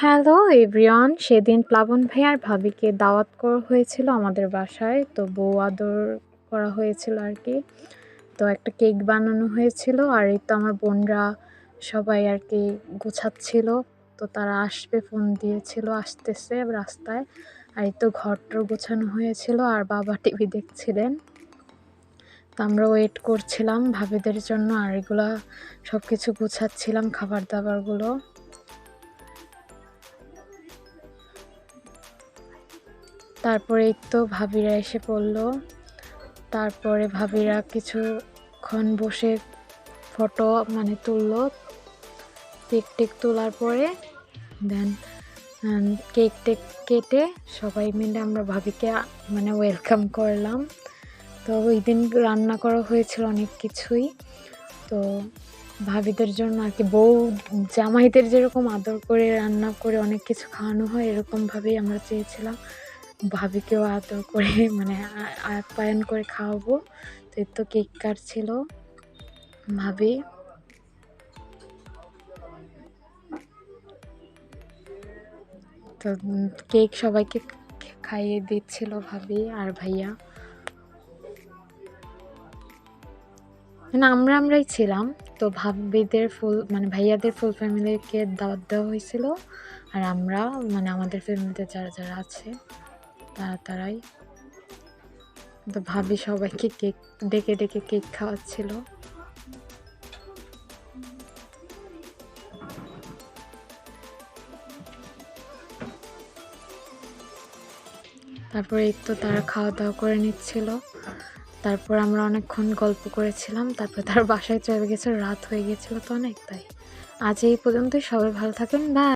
Hello everyone, সেদিন প্লাবন ভাই আর ভাবিকে দাওয়াত করা হয়েছিল আমাদের বাসায়। তো বউ আদর করা হয়েছিল আর কি। তো একটা কেক বানানো হয়েছিল, আর এই তো আমার বোনরা সবাই আর কি গুছাচ্ছিল। তো তারা আসবে ফোন দিয়েছিল, আসতেছে রাস্তায়। আর এই তো ঘরটর গোছানো হয়েছিল, আর বাবা টিভি দেখছিলেন। তো আমরা ওয়েট করছিলাম ভাবিদের জন্য, আর এগুলা সব কিছু গুছাচ্ছিলাম, খাবার দাবারগুলো। তারপরে এই তো ভাবিরা এসে পড়লো। তারপরে ভাবিরা কিছুক্ষণ বসে ফটো তুললো। কেক টেক তোলার পরে দেন কেক টেক কেটে সবাই মিলে আমরা ভাবিকে ওয়েলকাম করলাম। তো ওই দিন রান্না করা হয়েছিল অনেক কিছুই। তো ভাবিদের জন্য আর কি বউ জামাইদের যেরকম আদর করে রান্না করে অনেক কিছু খাওয়ানো হয়, এরকমভাবেই আমরা চেয়েছিলাম ভাবিকেও আদর করে আপ্যায়ন করে খাওয়াবো। তো এই তো কেক কাটছিল ভাবি। তো কেক সবাইকে খাইয়ে দিচ্ছিল ভাবি আর ভাইয়া। আমরাই ছিলাম। তো ভাবিদের ভাইয়াদের ফুল ফ্যামিলিকে দাওয়াত দেওয়া হয়েছিল, আর আমরা আমাদের ফ্যামিলিতে যারা যারা আছে তারাই। তো ভাবি সবাইকে কেক ডেকে ডেকে কেক খাওয়াচ্ছিল। তারপরে এই তো তারা খাওয়া দাওয়া করে নিচ্ছিল। তারপর আমরা অনেকক্ষণ গল্প করেছিলাম। তারপর তার বাসায় চলে গেছে, রাত হয়ে গেছিল তো অনেক। তাই আজ এই পর্যন্তই। সবাই ভালো থাকেন, বাই।